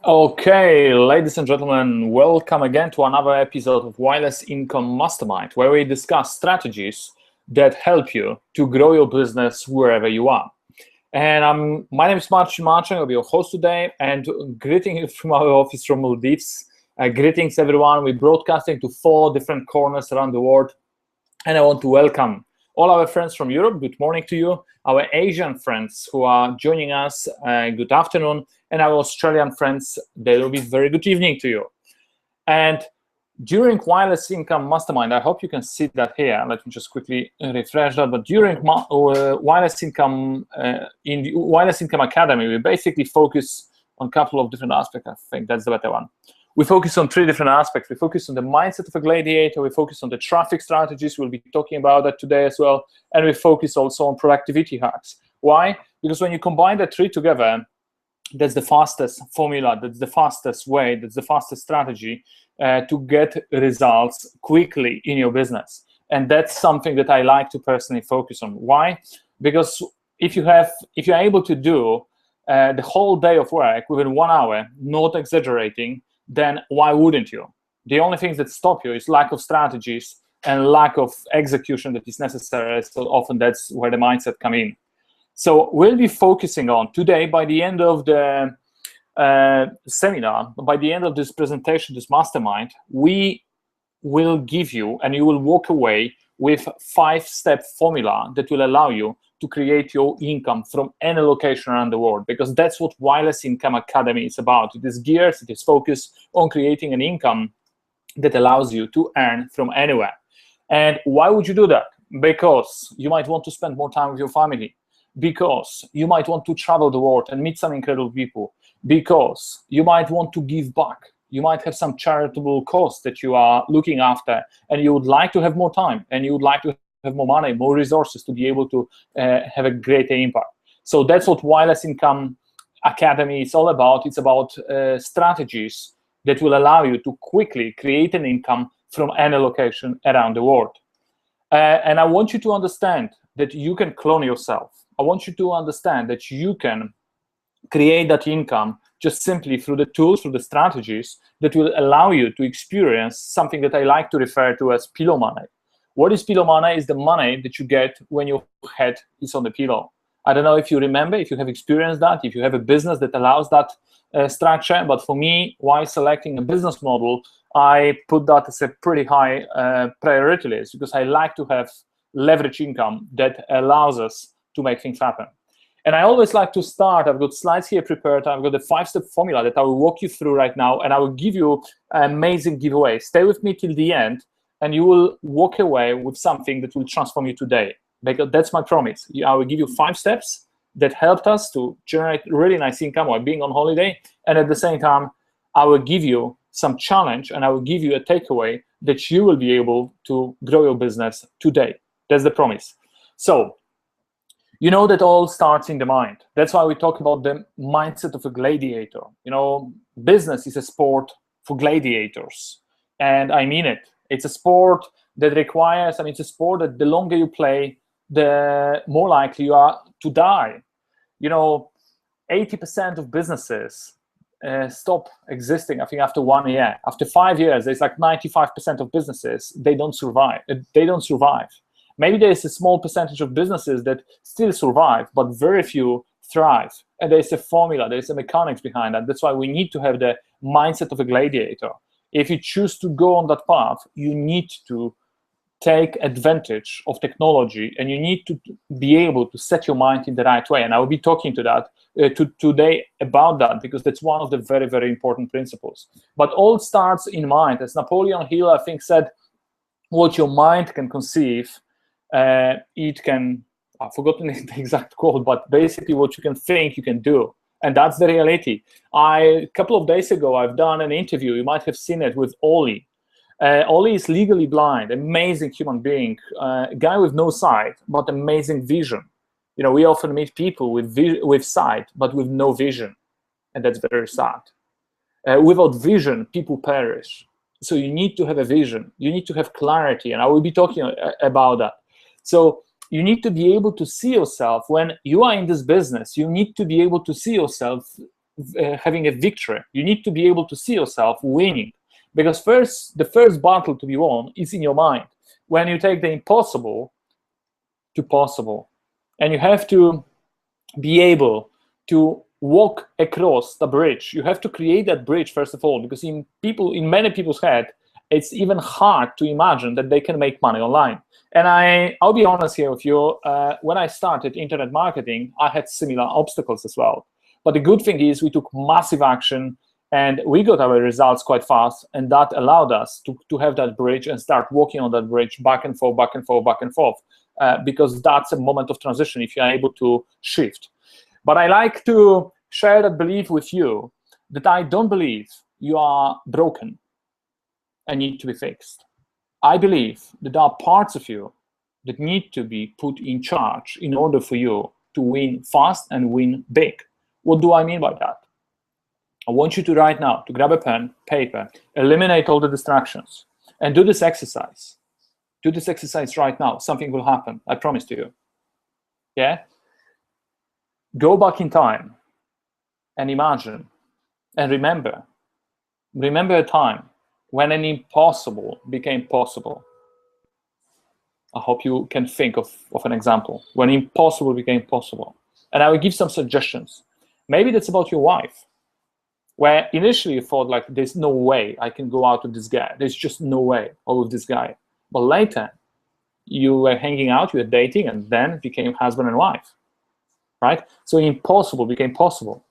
Okay, ladies and gentlemen, welcome again to another episode of Wireless Income Mastermind, where we discuss strategies that help you to grow your business wherever you are. And my name is Marcin. I'll be your host today, and greeting you from our office from Maldives. Greetings, everyone. We're broadcasting to 4 different corners around the world, and I want to welcome all our friends from Europe. Good morning to you. Our Asian friends who are joining us, good afternoon. And our Australian friends, they will be very good evening to you. And during Wireless Income Mastermind, I hope you can see that here. Let me just quickly refresh that. But during Wireless Income, in the Wireless Income Academy, we basically focus on a couple of different aspects. I think that's the better one. We focus on 3 different aspects. We focus on the mindset of a gladiator. We focus on the traffic strategies. We'll be talking about that today as well. And we focus also on productivity hacks. Why? Because when you combine the 3 together, that's the fastest formula, that's the fastest way, that's the fastest strategy to get results quickly in your business. And that's something that I like to personally focus on. Why? Because if you're able to do the whole day of work within 1 hour, not exaggerating, then why wouldn't you? The only things that stop you is lack of strategies and lack of execution that is necessary. So often that's where the mindset comes in. So we'll be focusing on today, by the end of the seminar, by the end of this presentation, this mastermind, we will give you, and you will walk away with 5-step formula that will allow you to create your income from any location around the world, because that's what Wireless Income Academy is about. It is geared, it is focused on creating an income that allows you to earn from anywhere. And why would you do that? Because you might want to spend more time with your family, because you might want to travel the world and meet some incredible people, because you might want to give back. You might have some charitable cause that you are looking after, and you would like to have more time, and you would like to have more money, more resources to be able to have a greater impact. So that's what Wireless Income Academy is all about. It's about strategies that will allow you to quickly create an income from any location around the world. And I want you to understand that you can clone yourself. I want you to understand that you can create that income just simply through the tools, through the strategies that will allow you to experience something that I like to refer to as pillow money. What is pillow money? Is the money that you get when your head is on the pillow. I don't know if you remember, if you have experienced that, if you have a business that allows that structure, but for me, while selecting a business model, I put that as a pretty high priority list, because I like to have leverage income that allows us to make things happen. And I always like to start, I've got slides here prepared, I've got a 5-step formula that I will walk you through right now, and I will give you an amazing giveaway. Stay with me till the end, and you will walk away with something that will transform you today. Because that's my promise. I will give you 5 steps that helped us to generate really nice income while being on holiday, and at the same time, I will give you some challenge, and I will give you a takeaway that you will be able to grow your business today. That's the promise. So, you know that all starts in the mind. That's why we talk about the mindset of a gladiator. You know, business is a sport for gladiators. And I mean it. It's a sport that requires, it's a sport that the longer you play, the more likely you are to die. You know, 80% of businesses stop existing, I think, after 1 year. After 5 years, there's like 95% of businesses, they don't survive. Maybe there's a small percentage of businesses that still survive, but very few thrive. And there's a formula, there's a mechanics behind that. That's why we need to have the mindset of a gladiator. If you choose to go on that path, you need to take advantage of technology, and you need to be able to set your mind in the right way. And I will be talking to that today about that, because that's one of the very, very important principles. But all starts in mind. As Napoleon Hill, I think, said, what your mind can conceive, it can, I've forgotten the exact quote, but basically what you can think, you can do. And that's the reality. A couple of days ago, I've done an interview, you might have seen it, with Oli. Oli is legally blind, amazing human being, a guy with no sight, but amazing vision. You know, we often meet people with sight, but with no vision, and that's very sad. Without vision, people perish. So you need to have a vision. You need to have clarity, and I will be talking about that. So you need to be able to see yourself when you are in this business. You need to be able to see yourself having a victory. You need to be able to see yourself winning, because the first battle to be won is in your mind. When you take the impossible to possible, and you have to be able to walk across the bridge. You have to create that bridge first of all, because in many people's head, it's even hard to imagine that they can make money online. And I'll be honest here with you. When I started internet marketing, I had similar obstacles as well. But the good thing is we took massive action and we got our results quite fast, and that allowed us to have that bridge and start walking on that bridge back and forth, back and forth, back and forth. Because that's a moment of transition if you're able to shift. But I like to share that belief with you that I don't believe you are broken and need to be fixed. I believe that there are parts of you that need to be put in charge in order for you to win fast and win big. What do I mean by that? I want you to right now to grab a pen, paper, eliminate all the distractions, and do this exercise. Do this exercise right now. Something will happen. I promise to you. Yeah? Go back in time and imagine and remember a time when an impossible became possible. I hope you can think of an example when impossible became possible. And I will give some suggestions. Maybe that's about your wife, where initially you thought like, there's no way I can go out with this guy. There's just no way out with this guy. But later, you were hanging out, you were dating, and then became husband and wife, right? So impossible became possible.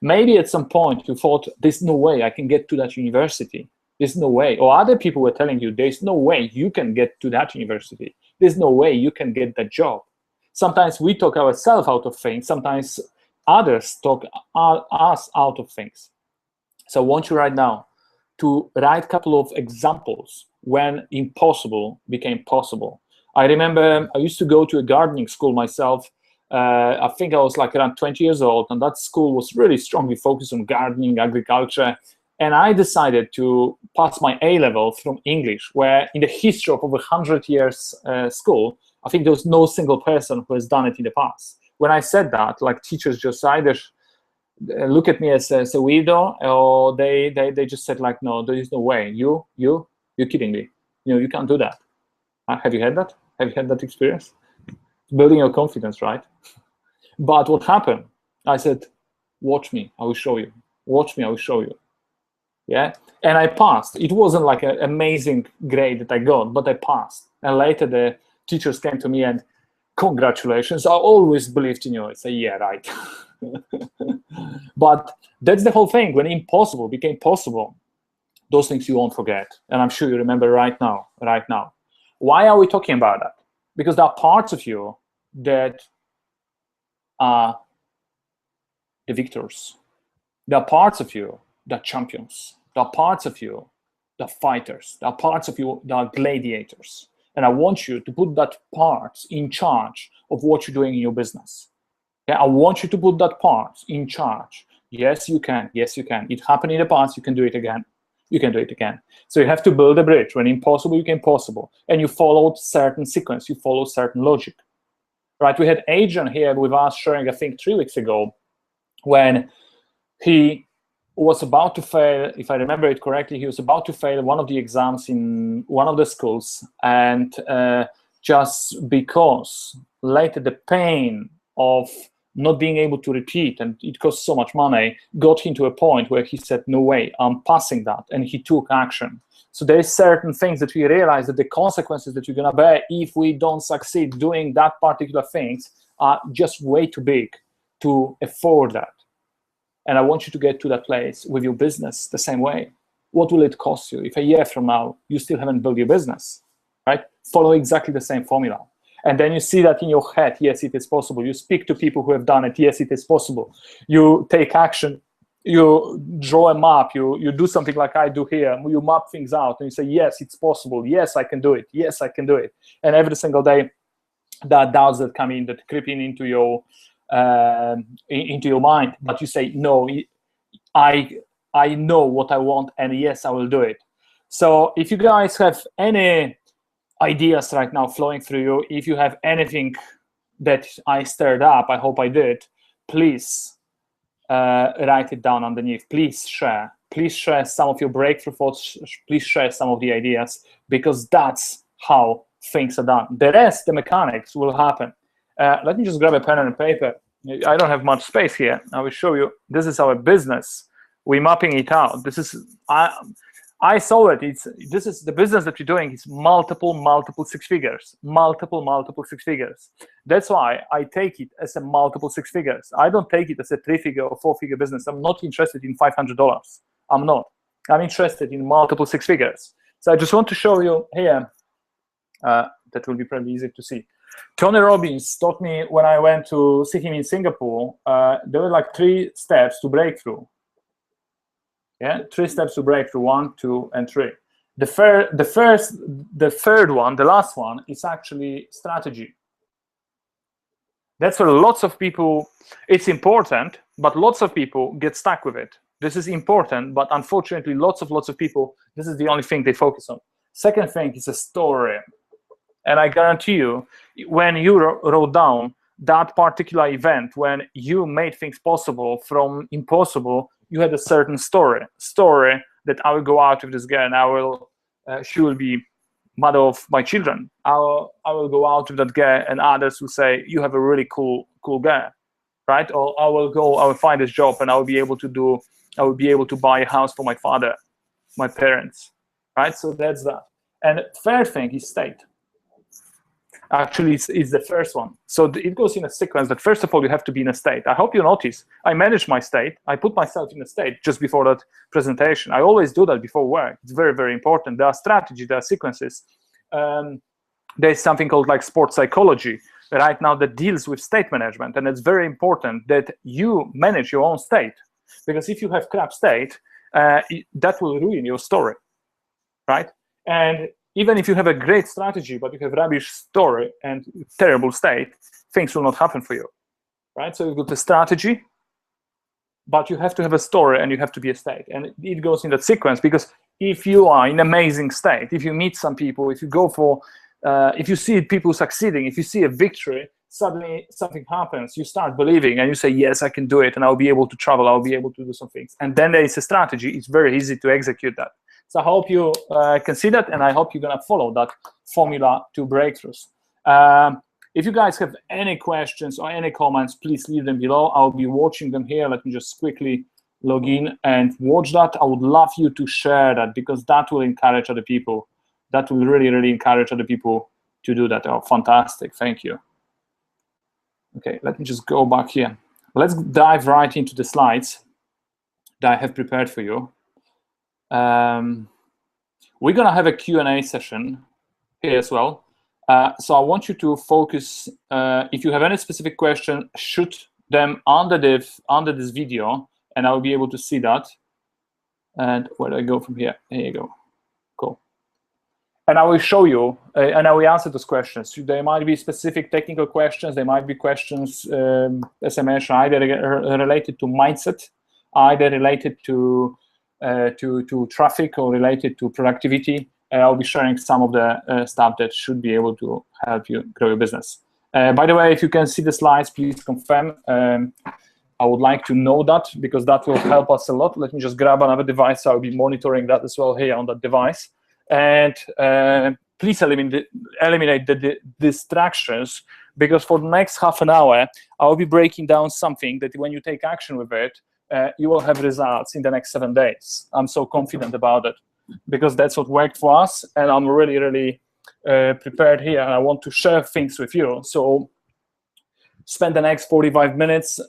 Maybe at some point you thought, there's no way I can get to that university. There's no way. Or other people were telling you, there's no way you can get to that university. There's no way you can get that job. Sometimes we talk ourselves out of things. Sometimes others talk us out of things. So I want you right now to write a couple of examples when impossible became possible. I remember I used to go to a gardening school myself. I think I was like around 20 years old, and that school was really strongly focused on gardening, agriculture. And I decided to pass my A-level from English, where in the history of over 100 years school, I think there was no single person who has done it in the past. When I said that, like teachers just either look at me as a weirdo, or they just said like, no, there is no way. You're kidding me. You can't do that. Have you had that? Have you had that experience? Building your confidence, right? But what happened? I said, watch me, I will show you. Watch me, I will show you. Yeah, and I passed. It wasn't like an amazing grade that I got, but I passed. And later the teachers came to me and, congratulations, I always believed in you. I say, yeah, right. But that's the whole thing. When impossible became possible, those things you won't forget. And I'm sure you remember right now. Why are we talking about that? Because there are parts of you that are the victors. There are parts of you that are champions. There are parts of you that are fighters. There are parts of you that are gladiators. And I want you to put that part in charge of what you're doing in your business. Yeah, I want you to put that part in charge. Yes, you can. Yes, you can. It happened in the past. You can do it again. You can do it again. So you have to build a bridge. When impossible became possible, and you followed certain sequence, you followed certain logic, right? We had Adrian here with us sharing, I think 3 weeks ago, when he was about to fail, if I remember it correctly, he was about to fail one of the exams in one of the schools, and just because later the pain of not being able to repeat, and it cost so much money, got him to a point where he said, no way, I'm passing that, and he took action. So there is certain things that we realize that the consequences that you're gonna bear if we don't succeed doing that particular things are just way too big to afford that. And I want you to get to that place with your business the same way. What will it cost you if a year from now you still haven't built your business, right? Follow exactly the same formula. And then you see that in your head, yes, it is possible. You speak to people who have done it, yes, it is possible. You take action, you draw a map, you do something like I do here, you map things out, and you say, yes, it's possible, yes, I can do it, yes, I can do it. And every single day, there are doubts that come in, that creep into your mind, but you say, no, I know what I want, and yes, I will do it. So if you guys have any ideas right now flowing through you, if you have anything that I stirred up, I hope I did, please write it down underneath. Please share some of your breakthrough thoughts. Please share some of the ideas, because that's how things are done. The rest, the mechanics, will happen. Let me just grab a pen and paper. I don't have much space here. I will show you. This is our business. We're mapping it out. This is I saw it. This is the business that we're doing. It's multiple six figures, multiple six figures. That's why I take it as a multiple six figures. I don't take it as a 3-figure or 4-figure business. I'm not interested in $500. I'm not. I'm interested in multiple six figures. So I just want to show you here. That will be probably easy to see. Tony Robbins taught me when I went to see him in Singapore. There were like 3 steps to breakthrough. Yeah, 3 steps to breakthrough: 1, 2, and 3. The third one, the last one, is actually strategy. That's where lots of people, it's important, but lots of people get stuck with it. This is important, but unfortunately, lots of people, this is the only thing they focus on. Second thing is a story. And I guarantee you, when you wrote down that particular event, when you made things possible from impossible, you had a certain story that I will go out with this girl and I will, she will be mother of my children. I will go out with that girl and others will say, you have a really cool girl, right? Or I will find this job and I will be able to buy a house for my father, my parents, right? So that's that. And third thing is state. Actually, it's the first one. So it goes in a sequence that first of all, you have to be in a state. I hope you notice, I manage my state. I put myself in a state just before that presentation. I always do that before work. It's very, very important. There are strategies, there are sequences. There's something called like sports psychology right now that deals with state management. And it's very important that you manage your own state. Because if you have crap state, that will ruin your story, right? And even if you have a great strategy, but you have rubbish story and terrible state, things will not happen for you, right? So you've got a strategy, but you have to have a story and you have to be a state. And it goes in that sequence, because if you are in amazing state, if you meet some people, if you go for, if you see people succeeding, if you see a victory, suddenly something happens, you start believing and you say, yes, I can do it and I'll be able to travel, I'll be able to do some things. And then there is a strategy. It's very easy to execute that. So I hope you can see that, and I hope you're going to follow that formula to breakthroughs. If you guys have any questions or any comments, please leave them below. I'll be watching them here. Let me just quickly log in and watch that. I would love you to share that, because that will encourage other people. That will really, really encourage other people to do that. Oh, fantastic. Thank you. Okay, let me just go back here. Let's dive right into the slides that I have prepared for you. We're going to have a Q&A session here as well. So I want you to focus. If you have any specific question, shoot them under this video, and I'll be able to see that. And where do I go from here? Here you go. Cool. And I will show you, and I will answer those questions. There might be specific technical questions. There might be questions, as I mentioned, either related to mindset, either related to traffic or related to productivity. I'll be sharing some of the stuff that should be able to help you grow your business. By the way, if you can see the slides, please confirm. I would like to know that, because that will help us a lot. Let me just grab another device. I'll be monitoring that as well here on that device. And please eliminate the distractions, because for the next half an hour, I'll be breaking down something that when you take action with it, you will have results in the next 7 days. I'm so confident about it, because that's what worked for us, and I'm really, really prepared here, and I want to share things with you. So spend the next 45 minutes,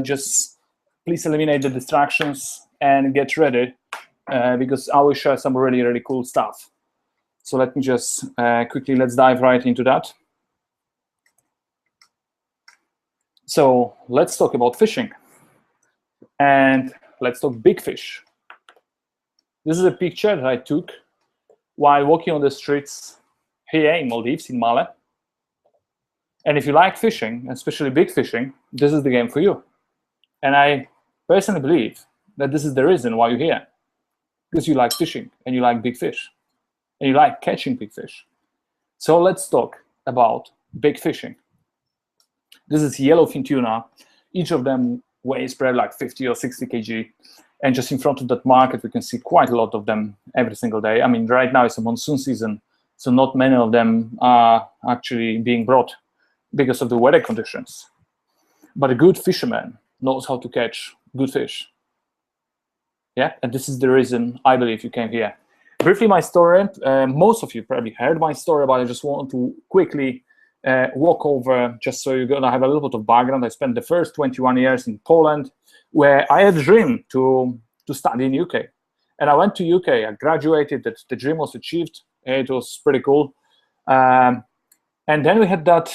just please eliminate the distractions and get ready, because I will share some really, really cool stuff. So let me just quickly, let's dive right into that. So let's talk about fishing. And let's talk big fish. This is a picture that I took while walking on the streets here in Maldives, in Male. And if you like fishing, especially big fishing, this is the game for you. And I personally believe that this is the reason why you're here, because you like fishing and you like big fish and you like catching big fish. So let's talk about big fishing. This is yellowfin tuna. Each of them weighs probably like 50 or 60 kg. And just in front of that market, we can see quite a lot of them every single day. I mean, right now it's a monsoon season, so not many of them are actually being brought because of the weather conditions. But a good fisherman knows how to catch good fish. Yeah, and this is the reason I believe you came here. Briefly, my story. Most of you probably heard my story, but I just want to quickly walk over, just so you're gonna have a little bit of background. I spent the first 21 years in Poland, where I had a dream to study in UK. And I went to UK, I graduated, the dream was achieved. It was pretty cool. And then we had that,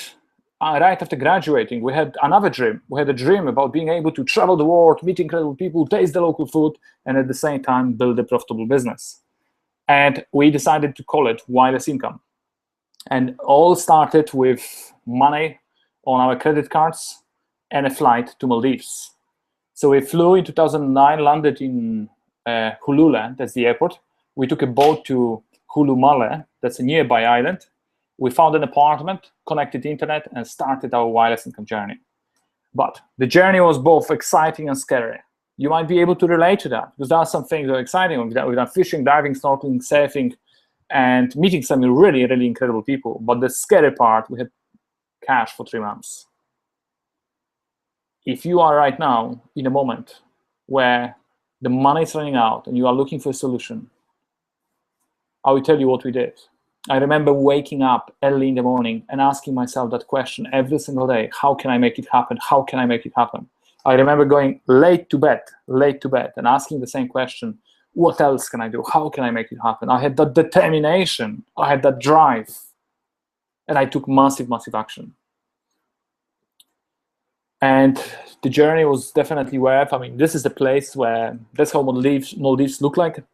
right after graduating, we had another dream. We had a dream about being able to travel the world, meet incredible people, taste the local food, and at the same time, build a profitable business. And we decided to call it wireless income. And all started with money on our credit cards and a flight to Maldives. So we flew in 2009, landed in Hulula, that's the airport. We took a boat to Hulumale, that's a nearby island. We found an apartment, connected to the internet, and started our wireless income journey. But the journey was both exciting and scary. You might be able to relate to that, because there are some things that are exciting. We've done fishing, diving, snorkeling, surfing, and meeting some really, really incredible people. But the scary part, we had cash for 3 months. If you are right now in a moment where the money is running out and you are looking for a solution, I will tell you what we did. I remember waking up early in the morning and asking myself that question every single day. How can I make it happen? How can I make it happen? I remember going late to bed, and asking the same question. What else can I do? How can I make it happen? I had that determination. I had that drive. And I took massive, massive action. And the journey was definitely worth. I mean, this is the place where, that's how Maldives look like. There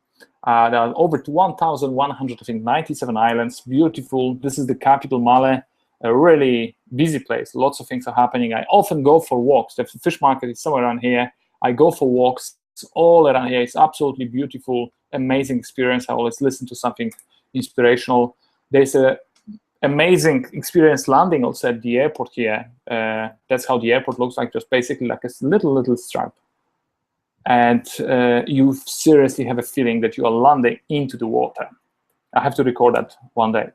are over 1,100, I think, 97 islands, beautiful. This is the capital, Male, a really busy place. Lots of things are happening. I often go for walks. The fish market is somewhere around here. I go for walks all around here. It's absolutely beautiful, amazing experience. I always listen to something inspirational. There's a amazing experience landing also at the airport here. That's how the airport looks like, just basically like a little strap. And you seriously have a feeling that you are landing into the water. I have to record that one day.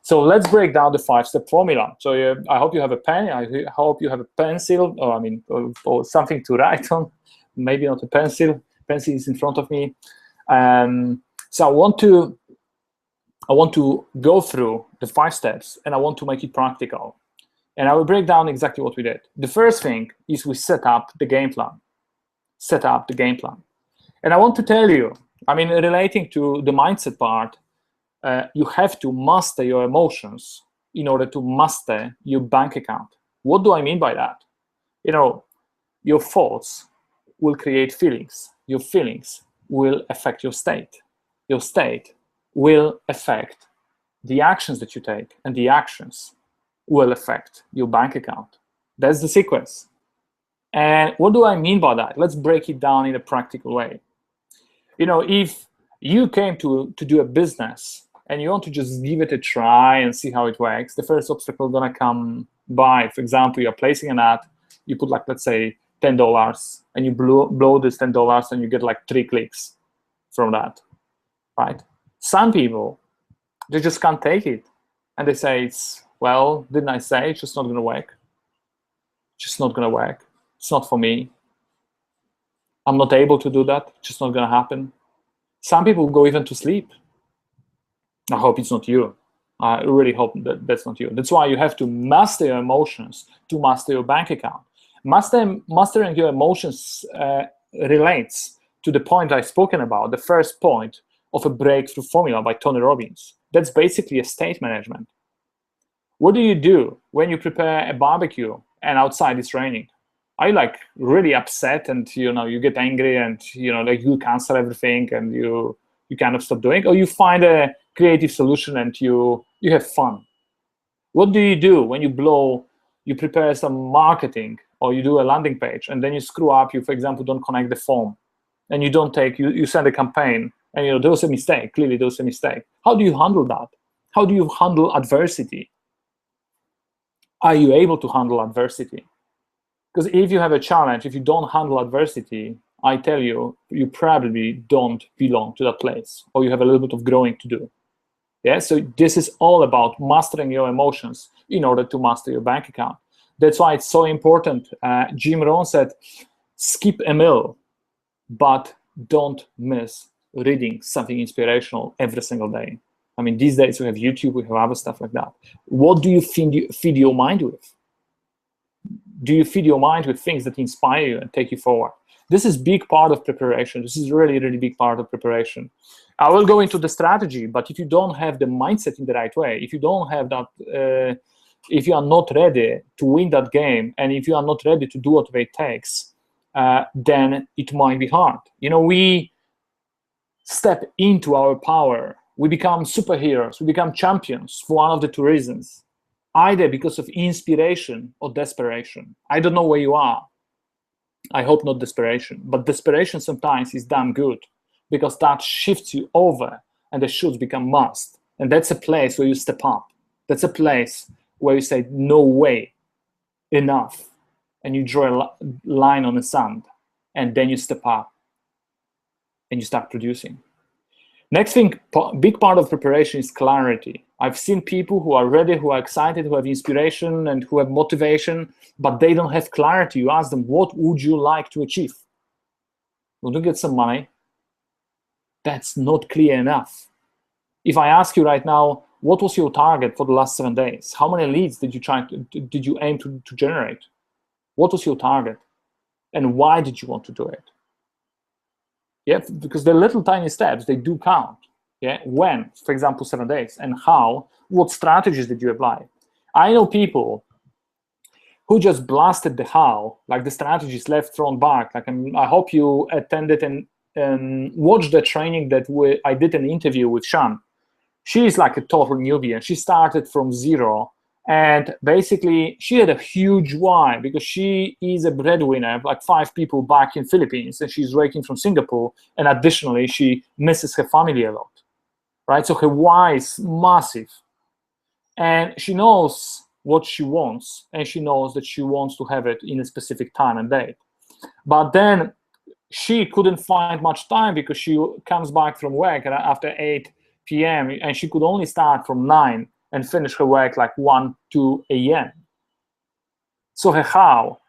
So let's break down the 5-step formula. So I hope you have a pen. I hope you have a pencil, or something to write on. Maybe not a pencil. Pencil is in front of me. So I want to go through the 5 steps, and I want to make it practical. And I will break down exactly what we did. The first thing is we set up the game plan. Set up the game plan. And I want to tell you, I mean, relating to the mindset part, you have to master your emotions in order to master your bank account. What do I mean by that? You know, your thoughts will create feelings. Your feelings will affect your state. Your state will affect the actions that you take, and the actions will affect your bank account. That's the sequence. And what do I mean by that? Let's break it down in a practical way. You know, if you came to do a business and you want to just give it a try and see how it works, the first obstacle is going to come by. For example, you're placing an ad, you put like, let's say, $10, and you blow this $10 and you get like 3 clicks from that, right? Some people, they just can't take it. And they say, well, didn't I say it's just not going to work? Just not going to work. It's not for me. I'm not able to do that. It's just not going to happen. Some people go even to sleep. I hope it's not you. I really hope that that's not you. That's why you have to master your emotions to master your bank account. Mastering your emotions relates to the point I've spoken about, the first point of a breakthrough formula by Tony Robbins. That's basically a state management. What do you do when you prepare a barbecue and outside it's raining? Are you like really upset and you get angry and like you cancel everything and you kind of stop doing, or you find a creative solution and you have fun? What do you do when you prepare some marketing or you do a landing page and then you screw up, you, for example, don't connect the form and you send a campaign and there was a mistake, clearly there was a mistake. How do you handle that? How do you handle adversity? Are you able to handle adversity? Because if you have a challenge, if you don't handle adversity, I tell you, you probably don't belong to that place, or you have a little bit of growing to do. Yeah, so this is all about mastering your emotions in order to master your bank account. That's why it's so important. Jim Rohn said, skip a meal, but don't miss reading something inspirational every single day. I mean, these days we have YouTube, we have other stuff like that. What do you feed your mind with? Do you feed your mind with things that inspire you and take you forward? This is big part of preparation. This is really, really big part of preparation. I will go into the strategy, but if you don't have the mindset in the right way, if you don't have that, if you are not ready to win that game, and if you are not ready to do whatever it takes, then it might be hard. You know, we step into our power. We become superheroes. We become champions for one of the two reasons. Either because of inspiration or desperation. I don't know where you are. I hope not desperation. But desperation sometimes is damn good, because that shifts you over and the shoulds become must. And that's a place where you step up. That's a place where you say, no way, enough. And you draw a line on the sand. And then you step up and you start producing. Next thing, big part of preparation is clarity. I've seen people who are ready, who are excited, who have inspiration and who have motivation, but they don't have clarity. You ask them, what would you like to achieve? Want to get some money? That's not clear enough. If I ask you right now, what was your target for the last 7 days? How many leads did you aim to generate? What was your target? And why did you want to do it? Yeah, because the little tiny steps, they do count. Yeah, when, for example, 7 days, and how, what strategies did you apply? I know people who just blasted the how, like the strategies left, front, back. Like, I hope you attended and watched the training that I did an interview with Shan. She's like a total newbie, and she started from zero. And basically, she had a huge why, because she is a breadwinner, like 5 people back in Philippines, and she's working from Singapore. And additionally, she misses her family a lot, right? So her why is massive. And she knows what she wants, and she knows that she wants to have it in a specific time and date. But then she couldn't find much time, because she comes back from work after 8 p.m. and she could only start from 9 and finish her work like 1, 2 a.m. So her how,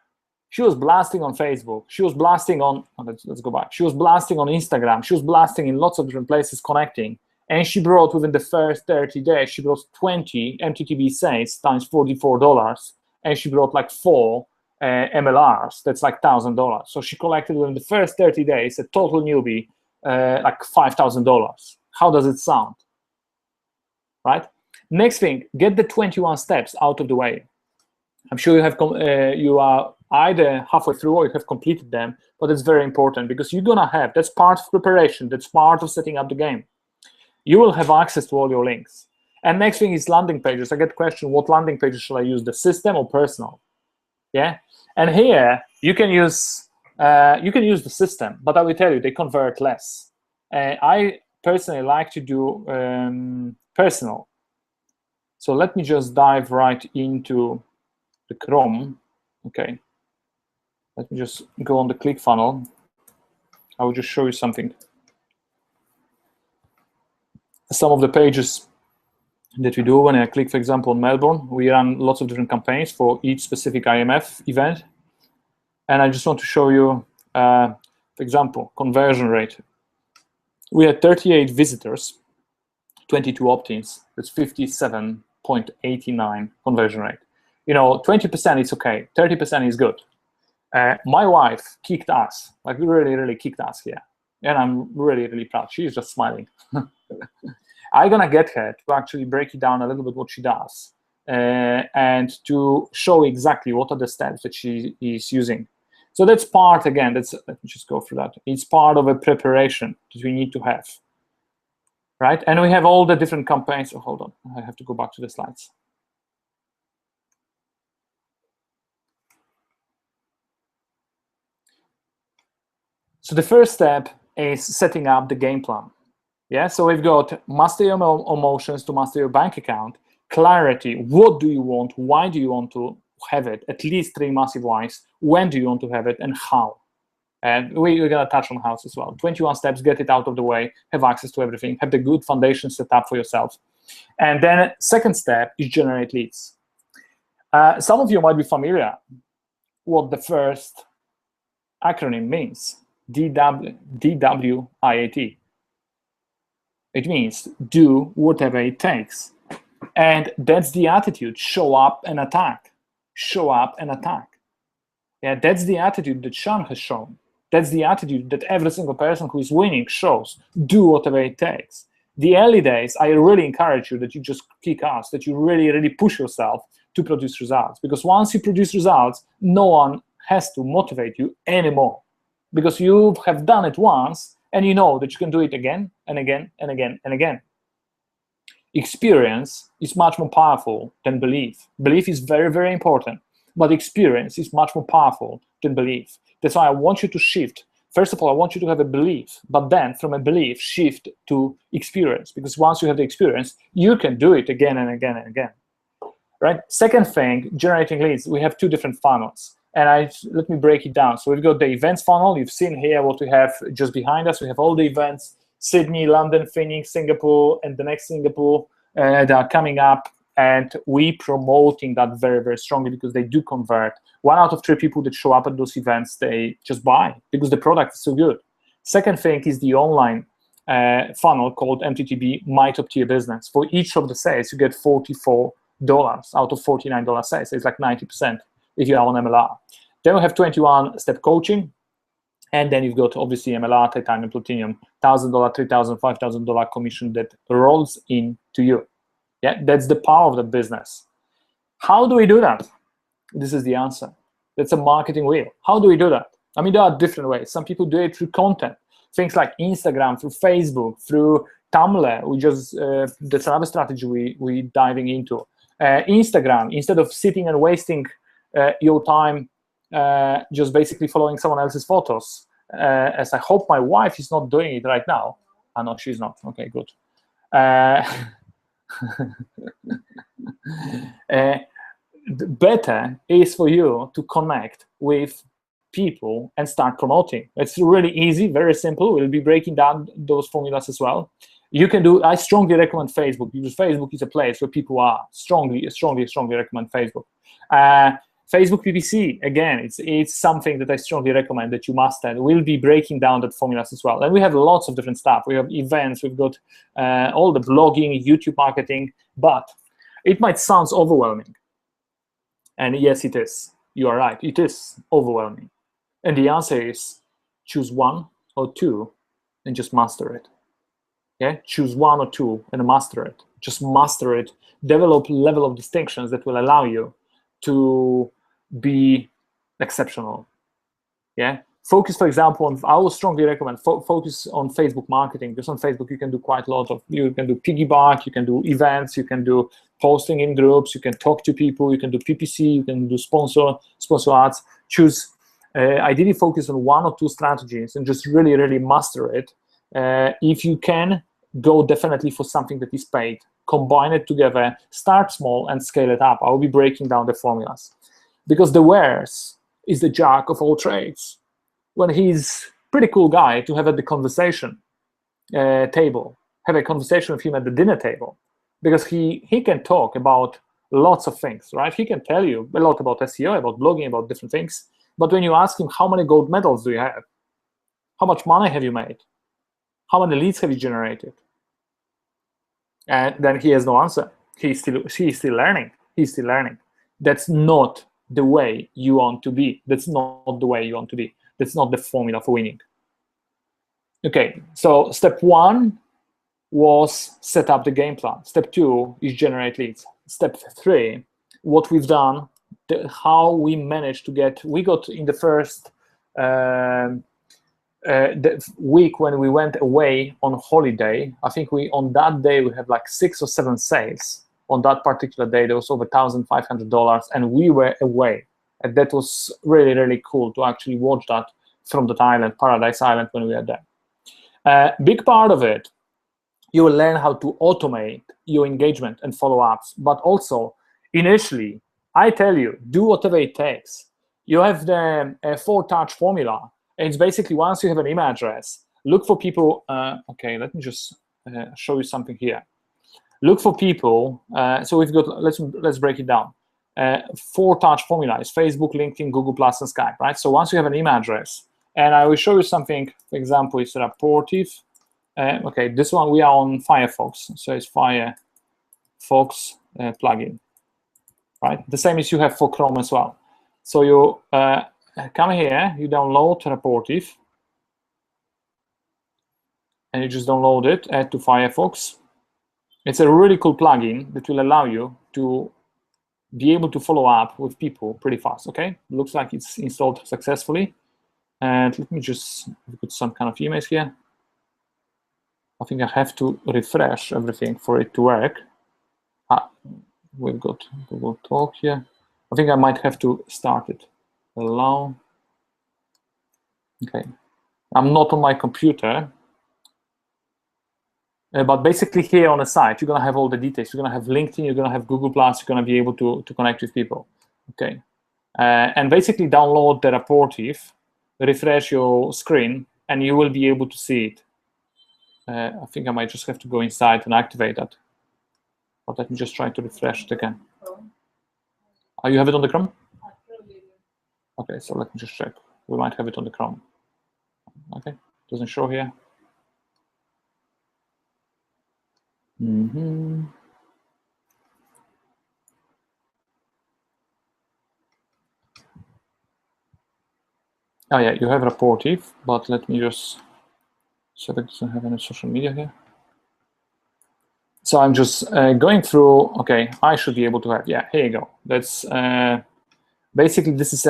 she was blasting on Facebook. She was blasting on, let's go back. She was blasting on Instagram. She was blasting in lots of different places, connecting. And she brought, within the first 30 days, she brought 20 MTTB sales times $44. And she brought like 4 MLRs. That's like $1,000. So she collected within the first 30 days, a total newbie, like $5,000. How does it sound? Right? Next thing, get the 21 steps out of the way. I'm sure you are either halfway through or you have completed them, but it's very important, because you're gonna have, that's part of preparation, that's part of setting up the game. You will have access to all your links. And next thing is landing pages. I get the question, what landing pages should I use, the system or personal? Yeah, and here you can use the system, but I will tell you, they convert less. I personally like to do personal. So let me just dive right into the Chrome. Okay. Let me just go on the ClickFunnels. I will just show you something. Some of the pages that we do when I click, for example, on Melbourne, we run lots of different campaigns for each specific IMF event. And I just want to show you, for example, conversion rate. We had 38 visitors, 22 opt-ins. That's 57.89 conversion rate. You know, 20% is okay, 30% is good. My wife kicked ass, like really, really kicked ass here. And I'm really, really proud. She's just smiling. I'm gonna get her to actually break it down a little bit what she does, and to show exactly what are the steps that she is using. So that's part, again, let me just go through that. It's part of a preparation that we need to have, right? And we have all the different campaigns. Oh, hold on, I have to go back to the slides. So the first step is setting up the game plan. Yeah, so we've got master your emotions to master your bank account, clarity, what do you want, why do you want to, have it, at least 3 massive whys. When do you want to have it and how? And we're going to touch on how as well. 21 steps, get it out of the way, have access to everything, have the good foundation set up for yourself. And then second step is generate leads. Some of you might be familiar what the first acronym means, DWIAT. It means do whatever it takes. And that's the attitude, show up and attack. Show up and attack. Yeah, that's the attitude that Sean has shown. That's the attitude that every single person who is winning shows. Do whatever it takes. The early days, I really encourage you that you just kick ass, that you really, really push yourself to produce results. Because once you produce results, no one has to motivate you anymore. Because you have done it once, and you know that you can do it again and again and again and again. Experience is much more powerful than belief. Belief is very, very important, but experience is much more powerful than belief. That's why I want you to shift. First of all, I want you to have a belief, but then from a belief, shift to experience. Because once you have the experience, you can do it again and again and again. Right? Second thing, generating leads. We have 2 different funnels. And let me break it down. So we've got the events funnel. You've seen here what we have just behind us. We have all the events, Sydney, London, Phoenix, Singapore, and the next Singapore that are coming up. And we promoting that very, very strongly because they do convert. 1 out of 3 people that show up at those events, they just buy because the product is so good. Second thing is the online funnel called MTTB, My Top Tier Business. For each of the sales, you get $44 out of $49 sales. So it's like 90% if you are on MLR. Then we have 21-step coaching. And then you've got, obviously, MLR, Titanium, Platinum, $1,000, $3,000, $5,000 commission that rolls into you. Yeah, that's the power of the business. How do we do that? This is the answer. That's a marketing wheel. How do we do that? I mean, there are different ways. Some people do it through content, things like Instagram, through Facebook, through Tumblr. That's another strategy we diving into. Instagram, instead of sitting and wasting your time just basically following someone else's photos, as I hope my wife is not doing it right now. No, she's not. Okay, good. Better is for you to connect with people and start promoting. It's really easy, very simple. We'll be breaking down those formulas as well. You can do, I strongly recommend Facebook because Facebook is a place where people are. Strongly recommend Facebook. Facebook PPC, again, it's something that I strongly recommend that you must have. We'll be breaking down that formulas as well. And we have lots of different stuff. We have events, we've got all the blogging, YouTube marketing, but it might sound overwhelming. And yes, it is. You are right. It is overwhelming. And the answer is choose 1 or 2 and just master it. Yeah, choose 1 or 2 and master it. Just master it. Develop level of distinctions that will allow you to be exceptional. Yeah. Focus, for example, on, I would strongly recommend focus on Facebook marketing, because on Facebook you can do quite a lot of, you can do piggyback, you can do events, you can do posting in groups, you can talk to people, you can do PPC, you can do sponsor ads. Choose, ideally focus on 1 or 2 strategies and just really, really master it. If you can, go definitely for something that is paid. Combine it together, start small and scale it up. I will be breaking down the formulas. Because the wares is the jack of all trades. When he's pretty cool guy to have at the conversation table, have a conversation with him at the dinner table, because he can talk about lots of things, right? He can tell you a lot about SEO, about blogging, about different things. But when you ask him, how many gold medals do you have? How much money have you made? How many leads have you generated? And then he has no answer. He's still learning. He's still learning. That's not the way you want to be. That's not the way you want to be. That's not the formula for winning. Okay, so step 1 was set up the game plan. Step 2 is generate leads. Step 3, what we've done, how we managed to get, we got in the first the week when we went away on holiday, I think on that day we had like 6 or 7 sales. On that particular day, there was over $1,500, and we were away. And that was really, really cool to actually watch that from that island, Paradise Island, when we were there. Big part of it, you will learn how to automate your engagement and follow-ups. But also, initially, I tell you, do whatever it takes. You have the 4-touch formula. It's basically, once you have an email address, look for people. Okay, let me just show you something here. Look for people. So we've got, let's break it down. 4-touch formula is Facebook, LinkedIn, Google+, and Skype, right? So once you have an email address, and I will show you something, for example, it's Rapportive. Okay, this one, we are on Firefox. So it's Firefox plugin, right? The same as you have for Chrome as well. So you come here, you download Rapportive, and you just download it, add to Firefox. It's a really cool plugin that will allow you to be able to follow up with people pretty fast, okay? Looks like it's installed successfully. And let me just put some kind of emails here. I think I have to refresh everything for it to work. We've got Google Talk here. I think I might have to start it. Allow. Okay. I'm not on my computer. But basically here on the site, you're going to have all the details. You're going to have LinkedIn, you're going to have Google+, you're going to be able to connect with people. Okay. And basically download the Rapportive, refresh your screen, and you will be able to see it. I think I might just have to go inside and activate that. But let me just try to refresh it again. Oh, you have it on the Chrome? Okay, so let me just check. We might have it on the Chrome. Okay, doesn't show here. Oh yeah, you have Rapportive, but let me just check it doesn't have any social media here. So I'm just going through, okay, I should be able to have, yeah, here you go. That's basically, this is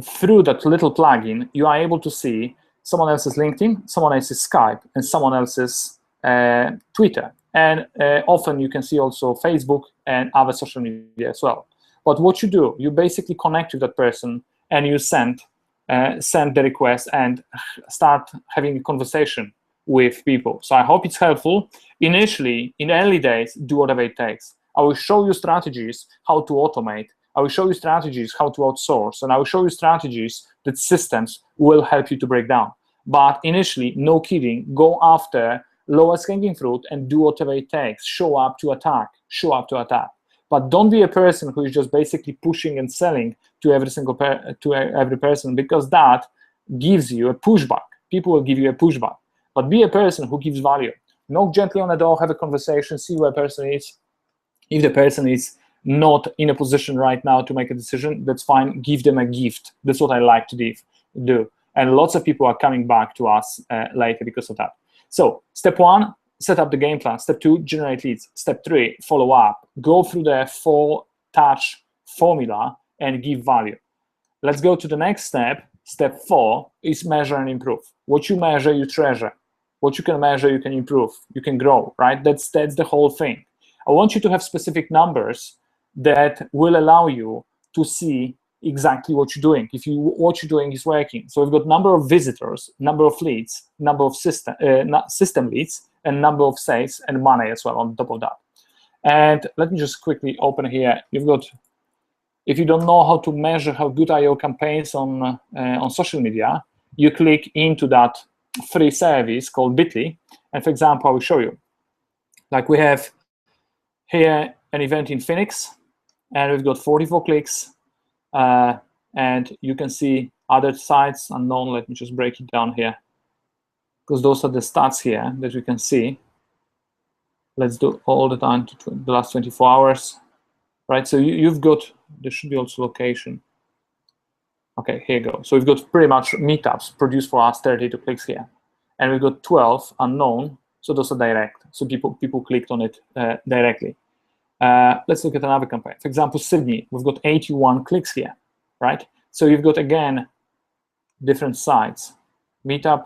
through that little plugin, you are able to see someone else's LinkedIn, someone else's Skype, and someone else's Twitter. And often you can see also Facebook and other social media as well. But what you do, you basically connect with that person and you send the request and start having a conversation with people. So I hope it's helpful. Initially, in early days, do whatever it takes. I will show you strategies how to automate. I will show you strategies how to outsource. And I will show you strategies that systems will help you to break down. But initially, no kidding, go after lowest hanging fruit and do whatever it takes. Show up to attack. Show up to attack. But don't be a person who is just basically pushing and selling to every person, because that gives you a pushback. People will give you a pushback. But be a person who gives value. Knock gently on the door, have a conversation, see where a person is. If the person is not in a position right now to make a decision, that's fine. Give them a gift. That's what I like to do. And lots of people are coming back to us later because of that. So step 1, set up the game plan. Step 2, generate leads. Step 3, follow up. Go through the 4-touch formula and give value. Let's go to the next step. Step 4 is measure and improve. What you measure, you treasure. What you can measure, you can improve. You can grow, right? That's the whole thing. I want you to have specific numbers that will allow you to see exactly what you're doing. If what you're doing is working. So we've got number of visitors, number of leads, number of system leads, and number of sales and money as well on top of that. And let me just quickly open here. You've got, if you don't know how to measure how good are your campaigns on social media, you click into that free service called Bitly. And for example, I will show you. Like we have here an event in Phoenix, and we've got 44 clicks. And you can see other sites unknown. Let me just break it down here, because those are the stats here that we can see. Let's do all the time to the last 24 hours, right? So you've got, there should be also location. Okay, here you go. So we've got pretty much meetups produced for us, 32 clicks here. And we've got 12 unknown, so those are direct. So people clicked on it directly. Let's look at another campaign. For example, Sydney, we've got 81 clicks here, right? So you've got, again, different sites, Meetup,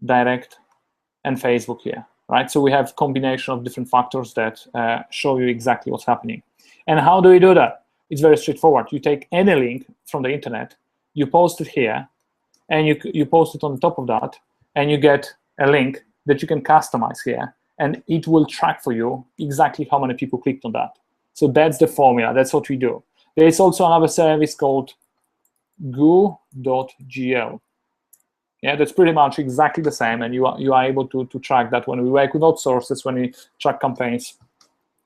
Direct, and Facebook here, right? So we have combination of different factors that show you exactly what's happening. And how do we do that? It's very straightforward. You take any link from the internet, you post it here, and you post it on top of that, and you get a link that you can customize here, and it will track for you exactly how many people clicked on that. So that's the formula. That's what we do. There is also another service called goo.gl. Yeah, that's pretty much exactly the same, and you are able to track that. When we work with outsources, when we track campaigns,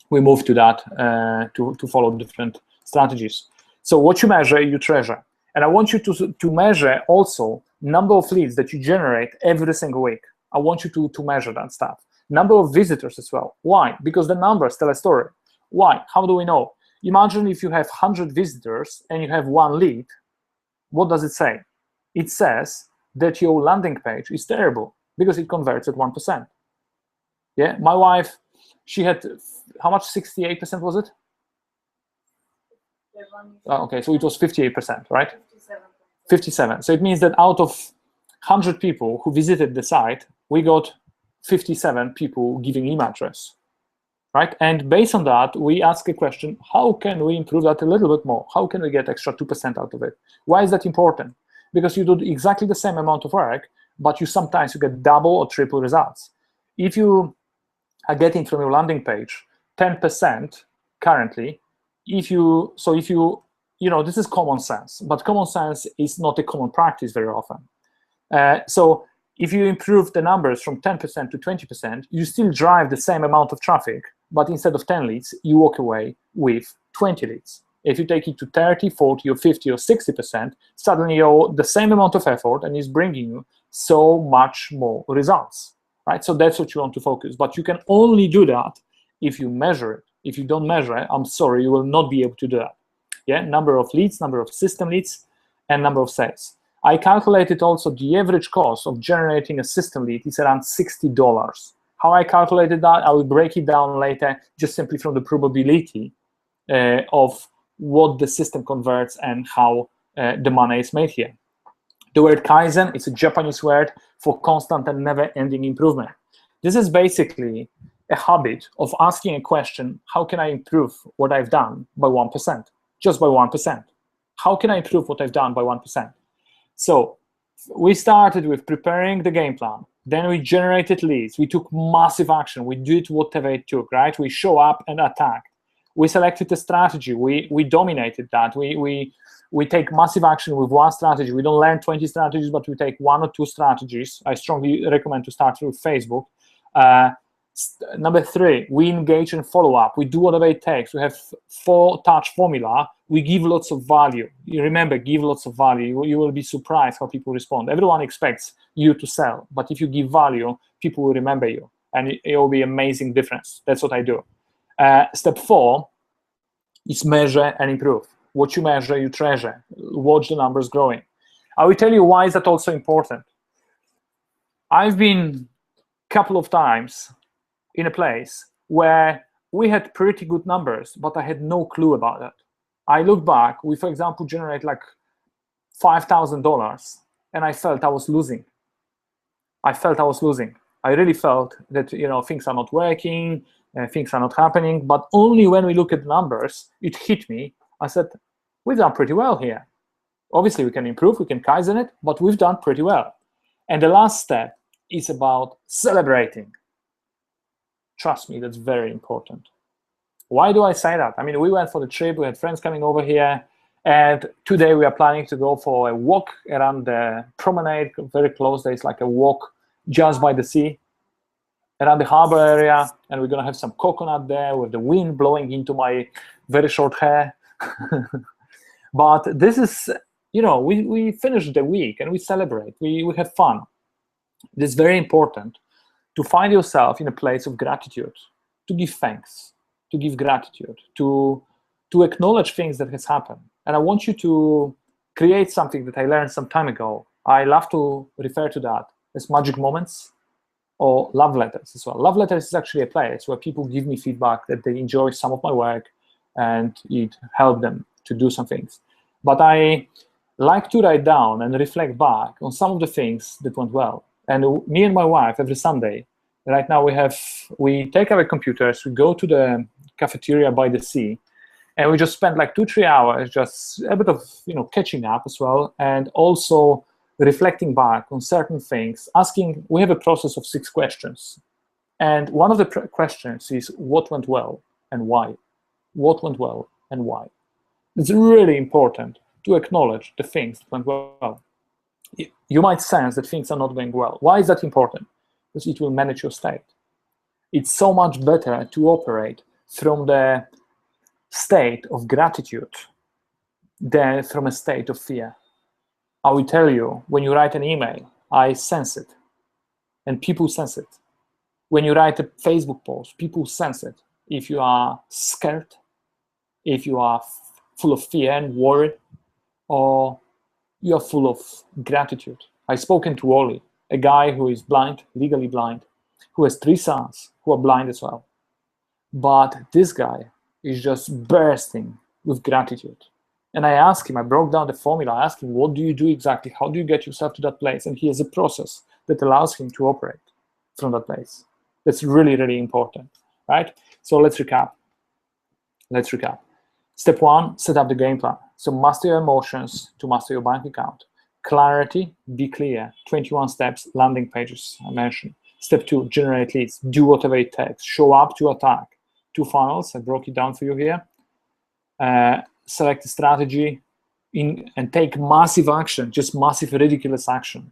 we move to that to follow different strategies. So what you measure, you treasure. And I want you to measure also number of leads that you generate every single week. I want you to measure that stuff. Number of visitors as well. Why? Because the numbers tell a story. Why? How do we know? Imagine if you have 100 visitors and you have 1 lead. What does it say? It says that your landing page is terrible because it converts at 1%. Yeah, my wife, she had, how much, 68% was it? Okay, so it was 58%, right? 57. So it means that out of 100 people who visited the site, we got 57 people giving email address, right? And based on that, we ask a question, how can we improve that a little bit more? How can we get extra 2% out of it? Why is that important? Because you do exactly the same amount of work, but sometimes you get double or triple results. If you are getting from your landing page 10% currently, this is common sense, but common sense is not a common practice very often. So if you improve the numbers from 10% to 20%, you still drive the same amount of traffic, but instead of 10 leads, you walk away with 20 leads. If you take it to 30, 40, or 50, or 60%, suddenly you're the same amount of effort and it's bringing you so much more results, right? So that's what you want to focus. But you can only do that if you measure it. If you don't measure it, I'm sorry, you will not be able to do that. Yeah, number of leads, number of system leads, and number of sales. I calculated also the average cost of generating a system lead is around $60. How I calculated that, I will break it down later, just simply from the probability of what the system converts and how the money is made here. The word Kaizen is a Japanese word for constant and never-ending improvement. This is basically a habit of asking a question, how can I improve what I've done by 1%? Just by 1%. How can I improve what I've done by 1%? So we started with preparing the game plan. Then we generated leads. We took massive action. We did whatever it took, right? We show up and attack. We selected a strategy. We dominated that. We take massive action with one strategy. We don't learn 20 strategies, but we take 1 or 2 strategies. I strongly recommend to start with Facebook. Number 3, we engage and follow up. We do whatever it takes. We have 4-touch formula. We give lots of value. You remember, give lots of value. You will be surprised how people respond. Everyone expects you to sell, but if you give value, people will remember you, and it will be an amazing difference. That's what I do. Step 4 is measure and improve. What you measure, you treasure. Watch the numbers growing. I will tell you why is that also important. I've been a couple of times in a place where we had pretty good numbers, but I had no clue about it. I look back, we, for example, generate like $5,000, and I felt I was losing. I really felt that, things are not working, things are not happening, but only when we look at numbers, it hit me. I said, we've done pretty well here. Obviously, we can improve, we can Kaizen it, but we've done pretty well. And the last step is about celebrating. Trust me, that's very important. Why do I say that? I mean, we went for the trip, we had friends coming over here, and today we are planning to go for a walk around the promenade, very close. There's like a walk just by the sea, around the harbor area, and we're gonna have some coconut there with the wind blowing into my very short hair. But this is, we finish the week and we celebrate, we have fun. It's very important to find yourself in a place of gratitude, to give thanks, to give gratitude, to acknowledge things that has happened. And I want you to create something that I learned some time ago. I love to refer to that as magic moments or love letters as well. Love letters is actually a place where people give me feedback that they enjoy some of my work and it helped them to do some things. But I like to write down and reflect back on some of the things that went well. And me and my wife, every Sunday, right now we take our computers, we go to the cafeteria by the sea, and we just spend like 2-3 hours, just a bit of catching up as well, and also reflecting back on certain things, asking. We have a process of 6 questions, and one of the questions is what went well and why. what went well and why. It's really important to acknowledge the things that went well. You might sense that things are not going well. Why is that important? Because it will manage your state. It's so much better to operate from the state of gratitude than from a state of fear. I will tell you, when you write an email, I sense it, and people sense it. When you write a Facebook post, people sense it. If you are scared, if you are full of fear and worry, or you are full of gratitude. I've spoken to Oli, a guy who is blind, legally blind, who has 3 sons who are blind as well. But this guy is just bursting with gratitude. And I asked him, I broke down the formula, I asked him, what do you do exactly? How do you get yourself to that place? And he has a process that allows him to operate from that place. That's really, really important, right? So let's recap. Step 1, set up the game plan. So master your emotions to master your bank account. Clarity, be clear. 21 steps, landing pages I mentioned. Step 2, generate leads. Do whatever it takes. Show up to attack. 2 funnels, I broke it down for you here. Select a strategy and take massive action, just massive, ridiculous action.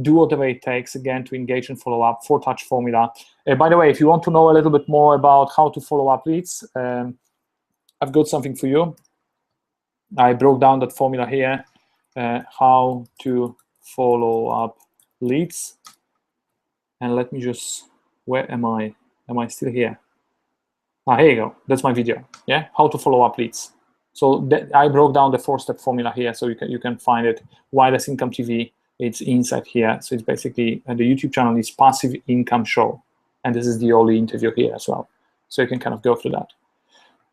Do whatever it takes, again, to engage and follow up. 4-touch formula. By the way, if you want to know a little bit more about how to follow up leads, I've got something for you. I broke down that formula here, how to follow up leads. And let me just, where am I? Am I still here? Here you go. That's my video. Yeah, how to follow up leads. So I broke down the 4-step formula here, so you can find it. Wireless Income TV. It's inside here. So it's basically the YouTube channel is Passive Income Show, and this is the only interview here as well. So you can kind of go through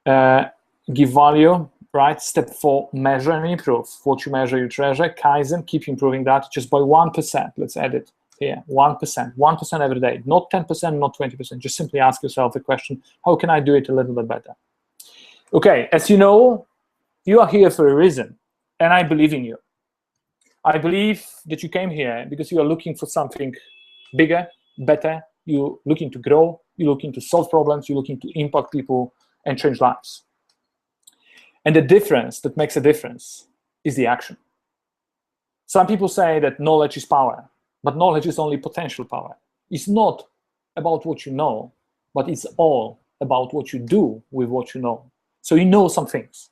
that. Give value, right? Step 4, measure and improve. What you measure, you treasure. Kaizen, keep improving that just by 1%. Let's add it here. 1% every day. Not 10%, not 20%. Just simply ask yourself the question, how can I do it a little bit better? Okay, as you know, you are here for a reason, and I believe in you. I believe that you came here because you are looking for something bigger, better. You're looking to grow. You're looking to solve problems. You're looking to impact people and change lives. And the difference that makes a difference is the action. Some people say that knowledge is power, but knowledge is only potential power. It's not about what you know, but it's all about what you do with what you know. So you know some things.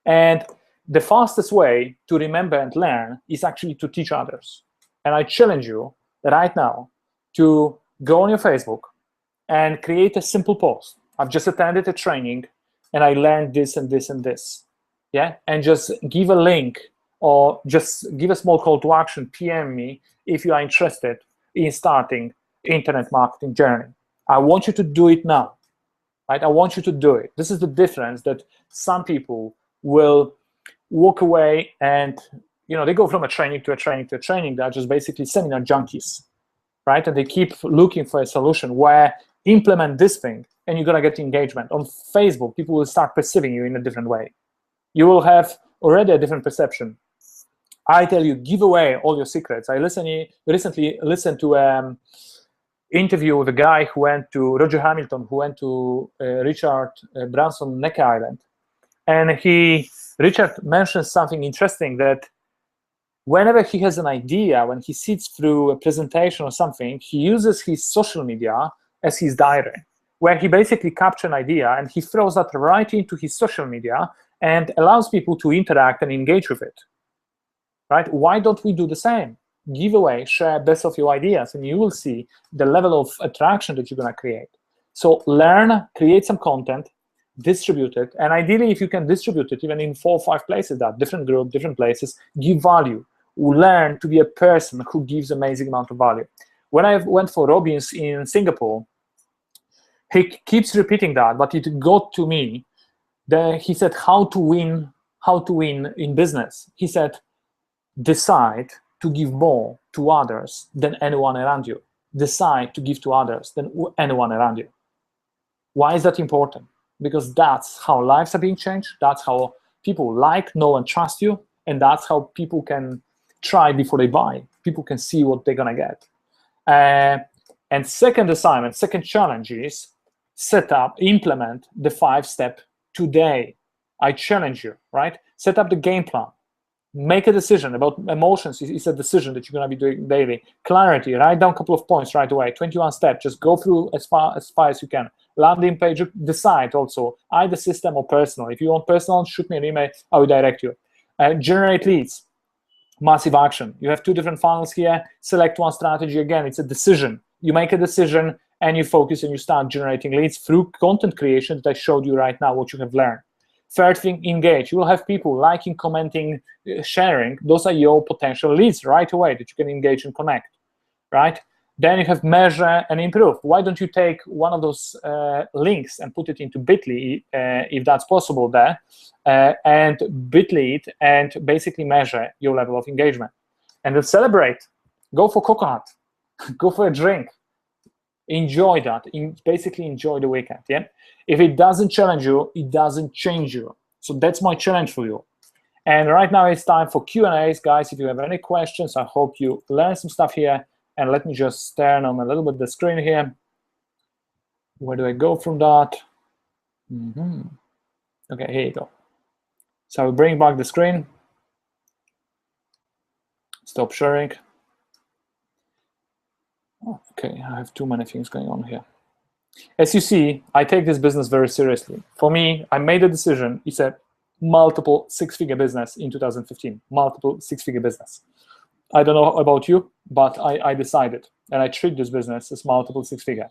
And the fastest way to remember and learn is actually to teach others. And I challenge you right now to go on your Facebook and create a simple post. I've just attended a training and I learned this and this and this. Yeah, and just give a link or just give a small call to action, PM me if you are interested in starting internet marketing journey. I want you to do it now, right? I want you to do it. This is the difference, that some people will walk away and, you know, they go from a training to a training to a training. They're just basically seminar junkies, right? And they keep looking for a solution where implement this thing and you're going to get engagement. On Facebook, people will start perceiving you in a different way. You will have already a different perception. I tell you, give away all your secrets. I recently listened to an interview with a guy who went to Roger Hamilton, who went to Richard Branson Necker Island. And Richard mentioned something interesting, that whenever he has an idea, when he sits through a presentation or something, he uses his social media as his diary, where he basically captures an idea and he throws that right into his social media and allows people to interact and engage with it, right? Why don't we do the same? Give away, share best of your ideas, and you will see the level of attraction that you're going to create. So learn, create some content, distribute it, and ideally, if you can distribute it even in 4 or 5 places, that different group, different places, give value. Learn to be a person who gives amazing amount of value. When I went for Robbins in Singapore, he keeps repeating that, but it got to me. He said, how to win in business. He said, decide to give more to others than anyone around you. Decide to give to others than anyone around you. Why is that important? Because that's how lives are being changed. That's how people like, know, and trust you. And that's how people can try before they buy. People can see what they're going to get. And second assignment, second challenge is set up, implement the 5-step today. I challenge you, right? Set up the game plan. Make a decision about emotions. It's a decision that you're going to be doing daily. Clarity, write down a couple of points right away. 21 steps. Just go through as far as you can. Landing page, decide also, either system or personal. If you want personal, shoot me an email. I will direct you. Generate leads. Massive action. You have two different funnels here. Select one strategy. Again, it's a decision. You make a decision and you focus and you start generating leads through content creation that I showed you right now, what you have learned. Third thing, engage. You will have people liking, commenting, sharing. Those are your potential leads right away that you can engage and connect, right? Then you have measure and improve. Why don't you take one of those links and put it into Bitly, if that's possible there, and Bitly it and basically measure your level of engagement. And then celebrate. Go for coconut. Go for a drink. Enjoy that. Basically enjoy the weekend, yeah? If it doesn't challenge you, it doesn't change you. So that's my challenge for you. And right now it's time for Q&As. Guys, if you have any questions, I hope you learn some stuff here. And let me just turn on a little bit the screen here. Where do I go from that? Okay, here you go. So I will bring back the screen. Stop sharing. Oh, okay, I have too many things going on here. As you see, I take this business very seriously. For me, I made a decision. It's a multiple six-figure business in 2015, multiple six-figure business. I don't know about you, but I decided, and I treat this business as multiple six-figure.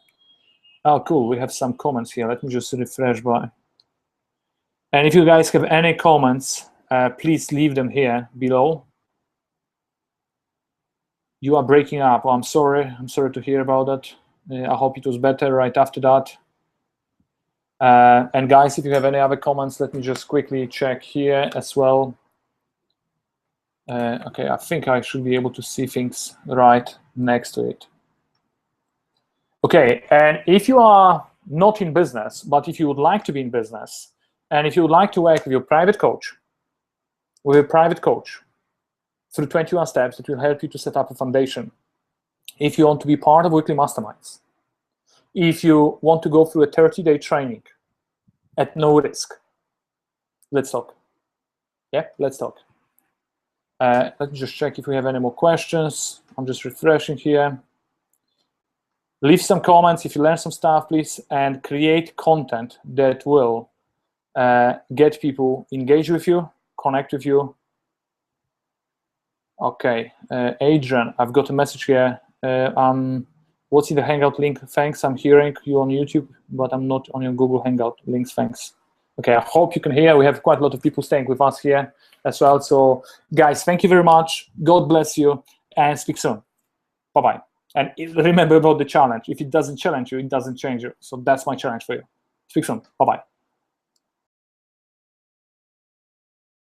Oh, cool, we have some comments here. Let me just refresh by. And if you guys have any comments, please leave them here below. You are breaking up. Oh, I'm sorry to hear about that. I hope it was better right after that. And guys, if you have any other comments, let me just quickly check here as well. Okay, I think I should be able to see things right next to it. Okay, and if you are not in business, but if you would like to be in business, and if you would like to work with your private coach, through 21 steps that will help you to set up a foundation, if you want to be part of weekly masterminds, if you want to go through a 30-day training at no risk, let's talk. Yeah, let's talk. Let me just check if we have any more questions. I'm just refreshing here. Leave some comments if you learn some stuff, please, and create content that will get people engaged with you, connect with you. Okay, Adrian, I've got a message here. What's in the Hangout link? Thanks, I'm hearing you on YouTube, but I'm not on your Google Hangout links, thanks. Okay, I hope you can hear. We have quite a lot of people staying with us here as well. So guys, thank you very much. God bless you and speak soon. Bye-bye. And remember about the challenge. If it doesn't challenge you, it doesn't change you. So that's my challenge for you. Speak soon. Bye-bye.